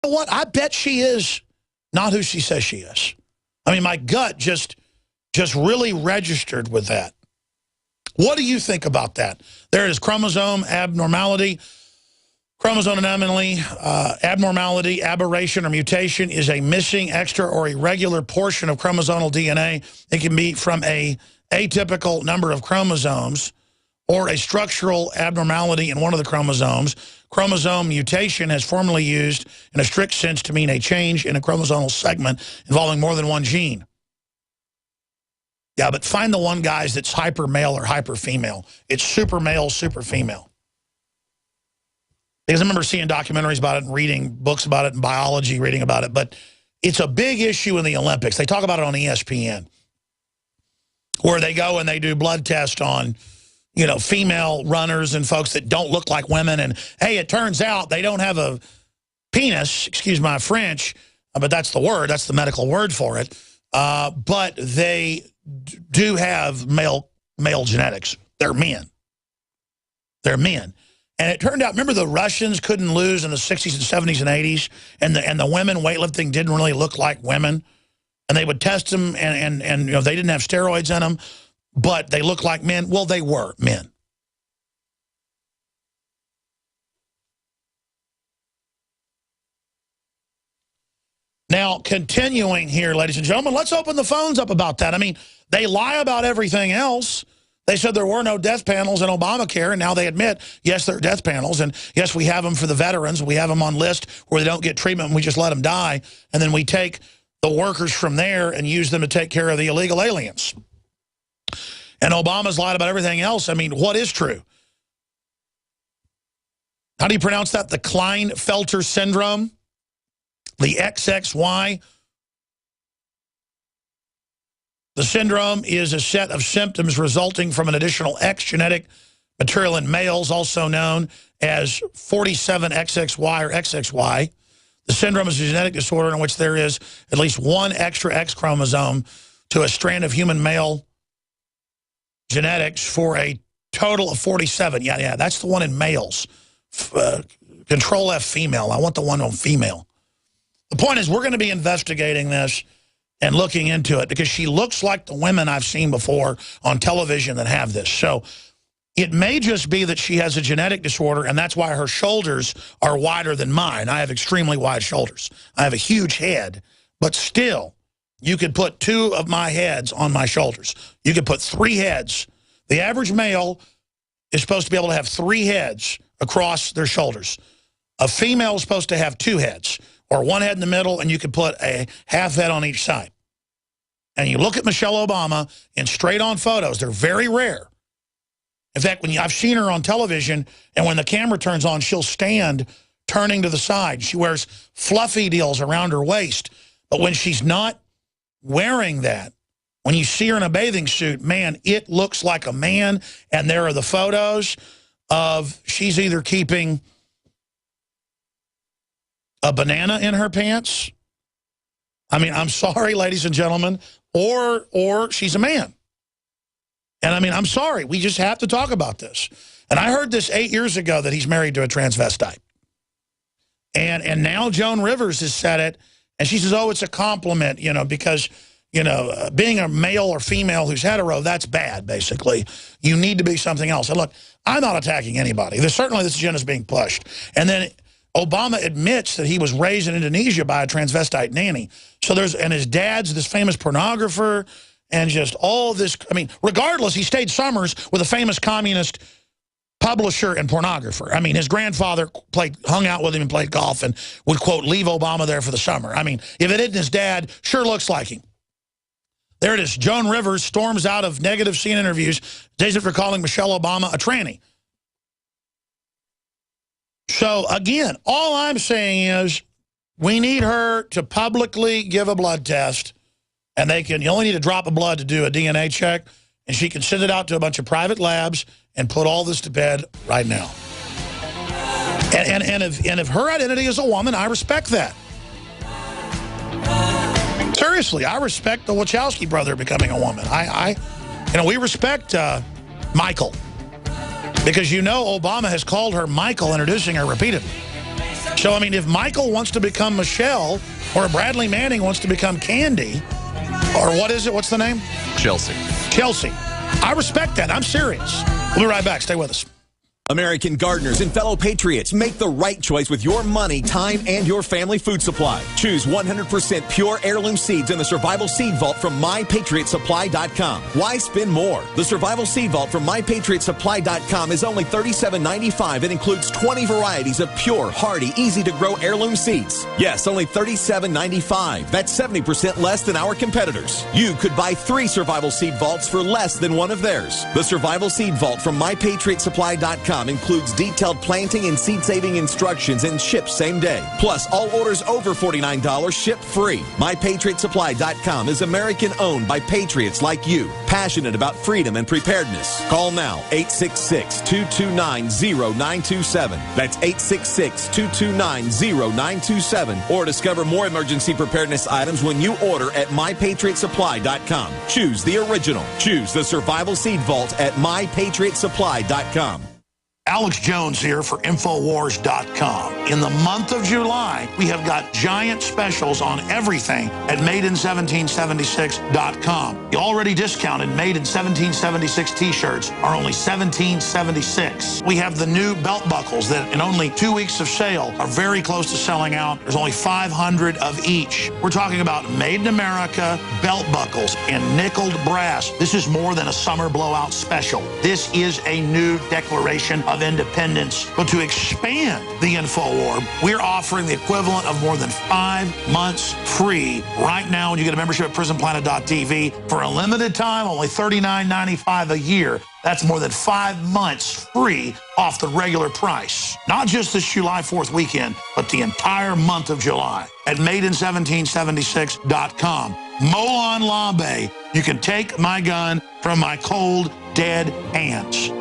know what? I bet she is not who she says she is. I mean, my gut just really registered with that. What do you think about that? There is chromosome abnormality. Chromosome anomaly, abnormality, aberration, or mutation is a missing, extra, or irregular portion of chromosomal DNA. It can be from a atypical number of chromosomes or a structural abnormality in one of the chromosomes. Chromosome mutation has formerly used in a strict sense to mean a change in a chromosomal segment involving more than one gene. Yeah, but find the one, guys, that's hyper male or hyper female. It's super male, super female. Because I remember seeing documentaries about it and reading books about it in biology, reading about it. But it's a big issue in the Olympics. They talk about it on ESPN, where they go and they do blood tests on, you know, female runners and folks that don't look like women. And, hey, it turns out they don't have a penis, excuse my French, but that's the word. That's the medical word for it. But they do have male genetics. They're men. They're men. And it turned out, remember the Russians couldn't lose in the 60s and 70s and 80s, and the women weightlifting didn't really look like women, and they would test them, and you know, they didn't have steroids in them, but they looked like men. Well, they were men. Now, continuing here, ladies and gentlemen, let's open the phones up about that. I mean, they lie about everything else. They said there were no death panels in Obamacare, and now they admit, yes, there are death panels, and yes, we have them for the veterans. We have them on list where they don't get treatment, and we just let them die, and then we take the workers from there and use them to take care of the illegal aliens. And Obama's lied about everything else. I mean, what is true? How do you pronounce that? The Klinefelter syndrome? The XXY? The syndrome is a set of symptoms resulting from an additional X genetic material in males, also known as 47XXY or XXY. The syndrome is a genetic disorder in which there is at least one extra X chromosome to a strand of human male genetics for a total of 47. Yeah, that's the one in males. Control F female. I want the one on female. The point is we're going to be investigating this and looking into it because she looks like the women I've seen before on television that have this. So it may just be that she has a genetic disorder, and that's why her shoulders are wider than mine. I have extremely wide shoulders. I have a huge head, but still, you could put 2 of my heads on my shoulders. You could put 3 heads. The average male is supposed to be able to have 3 heads across their shoulders. A female is supposed to have 2 heads, or 1 head in the middle, and you could put a half head on each side. And you look at Michelle Obama in straight-on photos. They're very rare. In fact, I've seen her on television, and when the camera turns on, she'll stand turning to the side. She wears fluffy deals around her waist. But when she's not wearing that, when you see her in a bathing suit, man, it looks like a man. And there are the photos of she's either keeping a banana in her pants. I mean, I'm sorry, ladies and gentlemen, or she's a man. And I mean, I'm sorry, we just have to talk about this. And I heard this 8 years ago that he's married to a transvestite. And now Joan Rivers has said it, and she says, oh, it's a compliment, you know, because, you know, being a male or female who's hetero, that's bad, basically. You need to be something else. And look, I'm not attacking anybody. Certainly this agenda is being pushed. And then Obama admits that he was raised in Indonesia by a transvestite nanny. So and his dad's this famous pornographer and just all this. I mean, regardless, he stayed summers with a famous communist publisher and pornographer. I mean, his grandfather hung out with him and played golf and would, quote, leave Obama there for the summer. I mean, if it isn't his dad, sure looks like him. There it is. Joan Rivers storms out of negative scene interviews days after calling Michelle Obama a tranny. So, again, all I'm saying is we need her to publicly give a blood test, and you only need a drop of blood to do a DNA check, and she can send it out to a bunch of private labs and put all this to bed right now. And if her identity is a woman, I respect that. Seriously, I respect the Wachowski brother becoming a woman. We respect Michael. Because you know Obama has called her Michael, introducing her repeatedly. So, I mean, if Michael wants to become Michelle or Bradley Manning wants to become Candy, or what is it? What's the name? Chelsea. Chelsea. I respect that. I'm serious. We'll be right back. Stay with us. American gardeners and fellow patriots, make the right choice with your money, time, and your family food supply. Choose 100% pure heirloom seeds in the Survival Seed Vault from MyPatriotSupply.com. Why spend more? The Survival Seed Vault from MyPatriotSupply.com is only $37.95 and includes 20 varieties of pure, hardy, easy-to-grow heirloom seeds. Yes, only $37.95. That's 70% less than our competitors. You could buy 3 Survival Seed Vaults for less than one of theirs. The Survival Seed Vault from MyPatriotSupply.com includes detailed planting and seed-saving instructions and ships same day. Plus, all orders over $49 ship free. MyPatriotSupply.com is American-owned by patriots like you, passionate about freedom and preparedness. Call now, 866-229-0927. That's 866-229-0927. Or discover more emergency preparedness items when you order at MyPatriotSupply.com. Choose the original. Choose the Survival Seed Vault at MyPatriotSupply.com. Alex Jones here for Infowars.com. In the month of July, we have got giant specials on everything at Made in1776.com. The already discounted Made in 1776 t-shirts are only $17.76. We have the new belt buckles that in only 2 weeks of sale are very close to selling out. There's only 500 of each. We're talking about Made in America belt buckles in nickeled brass. This is more than a summer blowout special. This is a new declaration of independence. But to expand the InfoWar, we're offering the equivalent of more than 5 months free right now when you get a membership at PrisonPlanet.tv for a limited time, only $39.95 a year. That's more than 5 months free off the regular price. Not just this July 4th weekend, but the entire month of July at Made in1776.com. Molon Labe, you can take my gun from my cold, dead hands.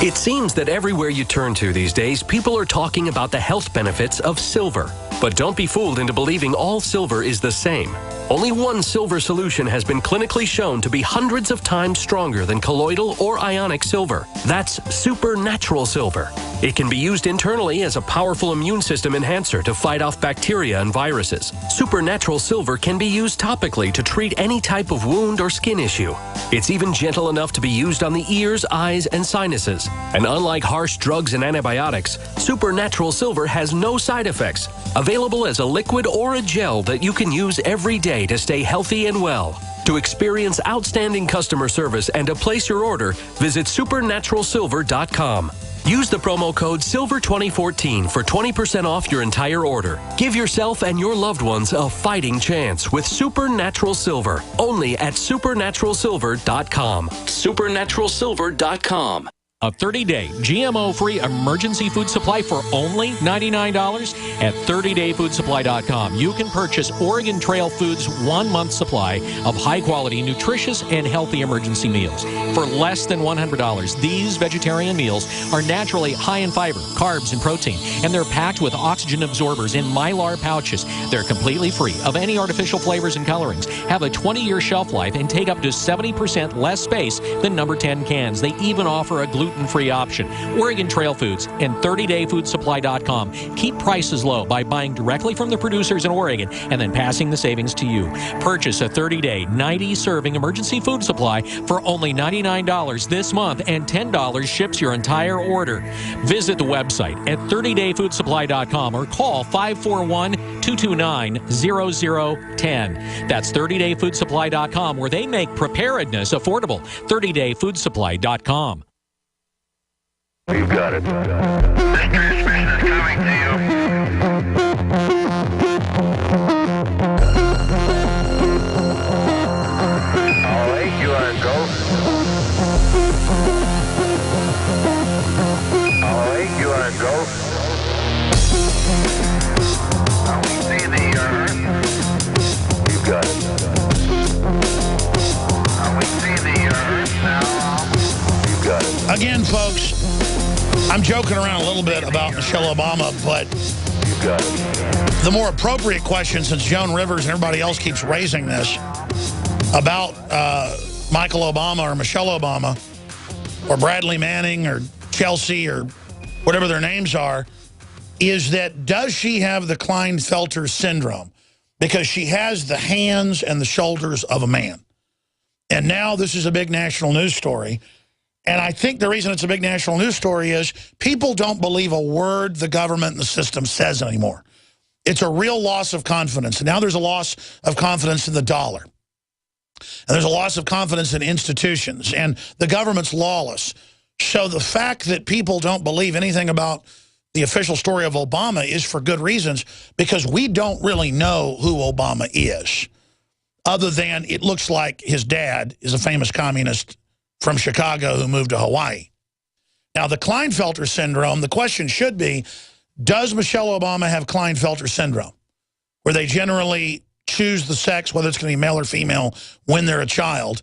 It seems that everywhere you turn to these days, people are talking about the health benefits of silver. But don't be fooled into believing all silver is the same. Only one silver solution has been clinically shown to be hundreds of times stronger than colloidal or ionic silver. That's supernatural silver. It can be used internally as a powerful immune system enhancer to fight off bacteria and viruses. Supernatural silver can be used topically to treat any type of wound or skin issue. It's even gentle enough to be used on the ears, eyes, and sinuses. And unlike harsh drugs and antibiotics, supernatural silver has no side effects. Available as a liquid or a gel that you can use every day to stay healthy and well. To experience outstanding customer service and to place your order, visit supernaturalsilver.com. Use the promo code SILVER2014 for 20% off your entire order. Give yourself and your loved ones a fighting chance with Supernatural Silver, only at supernaturalsilver.com. Supernaturalsilver.com. A 30-day GMO-free emergency food supply for only $99 at 30dayfoodsupply.com. You can purchase Oregon Trail Foods' 1-month supply of high-quality, nutritious, and healthy emergency meals. For less than $100, these vegetarian meals are naturally high in fiber, carbs, and protein, and they're packed with oxygen absorbers in Mylar pouches. They're completely free of any artificial flavors and colorings, have a 20-year shelf life, and take up to 70% less space than number 10 cans. They even offer a gluten-free option. Oregon Trail Foods and 30dayfoodsupply.com keep prices low by buying directly from the producers in Oregon and then passing the savings to you. Purchase a 30-day, 90-serving emergency food supply for only $99 this month, and $10 ships your entire order. Visit the website at 30dayfoodsupply.com or call 541-229-0010. That's 30dayfoodsupply.com, where they make preparedness affordable. 30dayfoodsupply.com. You got it. This transmission is coming to you. All right, you are go. All right, you are go. We see the Earth. You got it. We see the Earth now. You got it. Again, folks, I'm joking around a little bit about Michelle Obama, but the more appropriate question, since Joan Rivers and everybody else keeps raising this, about Michael Obama or Michelle Obama or Bradley Manning or Chelsea or whatever their names are, is that does she have the Klinefelter syndrome? Because she has the hands and the shoulders of a man. And now this is a big national news story. And I think the reason it's a big national news story is people don't believe a word the government and the system says anymore. It's a real loss of confidence. And now there's a loss of confidence in the dollar. And there's a loss of confidence in institutions. And the government's lawless. So the fact that people don't believe anything about the official story of Obama is for good reasons, because we don't really know who Obama is, other than it looks like his dad is a famous communist from Chicago who moved to Hawaii. Now, the Klinefelter syndrome, the question should be, does Michelle Obama have Klinefelter syndrome, where they generally choose the sex, whether it's going to be male or female, when they're a child?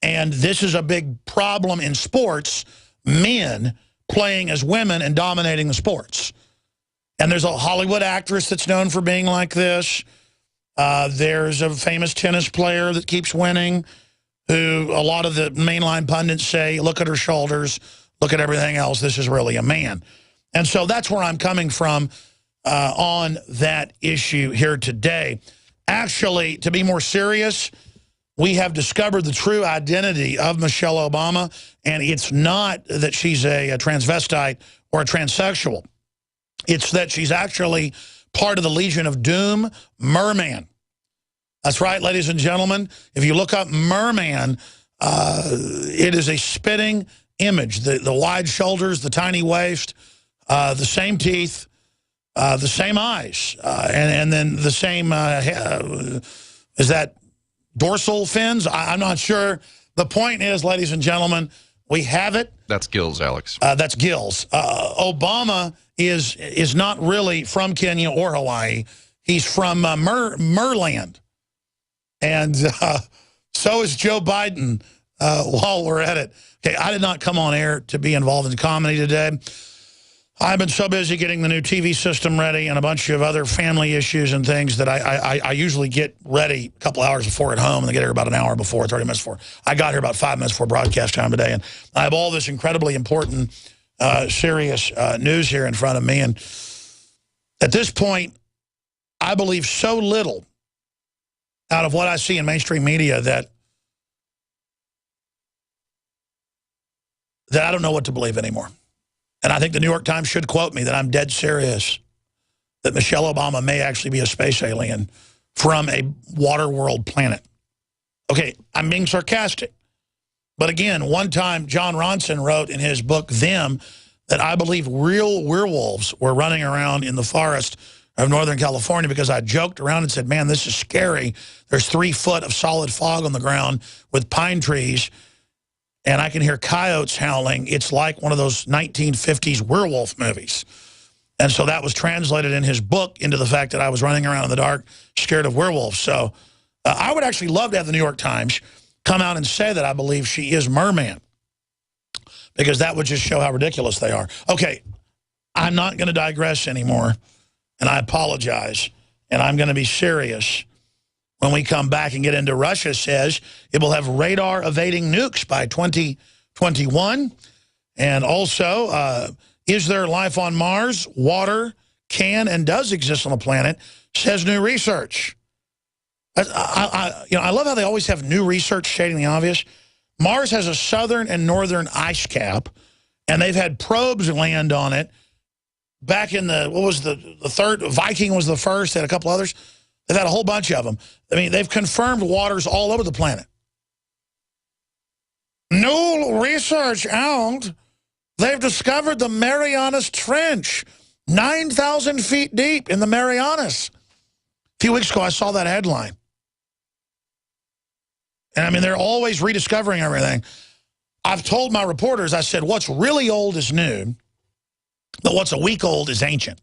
And this is a big problem in sports, men playing as women and dominating the sports. And there's a Hollywood actress that's known for being like this. There's a famous tennis player that keeps winning, who a lot of the mainline pundits say, look at her shoulders, look at everything else, this is really a man. And so that's where I'm coming from on that issue here today. Actually, to be more serious, we have discovered the true identity of Michelle Obama, and it's not that she's a transvestite or a transsexual. It's that she's actually part of the Legion of Doom, Merman. That's right, ladies and gentlemen. If you look up Merman, it is a spitting image. The wide shoulders, the tiny waist, the same teeth, the same eyes, and then the same, is that dorsal fins? I'm not sure. The point is, ladies and gentlemen, we have it. That's gills, Alex. That's gills. Obama is not really from Kenya or Hawaii. He's from Merland. And so is Joe Biden while we're at it. Okay, I did not come on air to be involved in comedy today. I've been so busy getting the new TV system ready and a bunch of other family issues and things that I usually get ready a couple hours before at home, and I get here about an hour before, 30 minutes before. I got here about 5 minutes before broadcast time today, and I have all this incredibly important, serious news here in front of me. And at this point, I believe so little out of what I see in mainstream media that I don't know what to believe anymore. And I think the New York Times should quote me that I'm dead serious that Michelle Obama may actually be a space alien from a water world planet. Okay, I'm being sarcastic. But again, one time John Ronson wrote in his book, Them, that I believe real werewolves were running around in the forest of Northern California, because I joked around and said, man, this is scary. There's 3 foot of solid fog on the ground with pine trees, and I can hear coyotes howling. It's like one of those 1950s werewolf movies. And so that was translated in his book into the fact that I was running around in the dark, scared of werewolves. So I would actually love to have the New York Times come out and say that I believe she is Merman, because that would just show how ridiculous they are. Okay, I'm not going to digress anymore, and I apologize, and I'm going to be serious. When we come back and get into Russia says it will have radar-evading nukes by 2021. And also, is there life on Mars? Water can and does exist on the planet, says new research. I love how they always have new research stating the obvious. Mars has a southern and northern ice cap, and they've had probes land on it. Back in the, what was the third? Viking was the first, they had a couple others. They've had a whole bunch of them. I mean, they've confirmed waters all over the planet. New research out. They've discovered the Marianas Trench, 9,000 feet deep in the Marianas. A few weeks ago, I saw that headline. And I mean, they're always rediscovering everything. I've told my reporters, I said, what's really old is new, but what's a week old is ancient.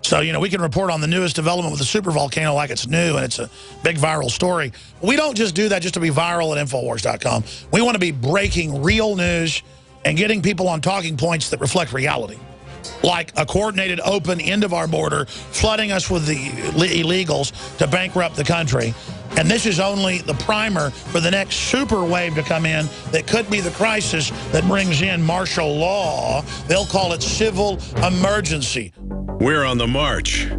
So, you know, we can report on the newest development with the supervolcano like it's new and it's a big viral story. We don't just do that just to be viral at Infowars.com. We want to be breaking real news and getting people on talking points that reflect reality. Like a coordinated open end of our border, flooding us with the illegals to bankrupt the country. And this is only the primer for the next super wave to come in that could be the crisis that brings in martial law. They'll call it civil emergency. We're on the march.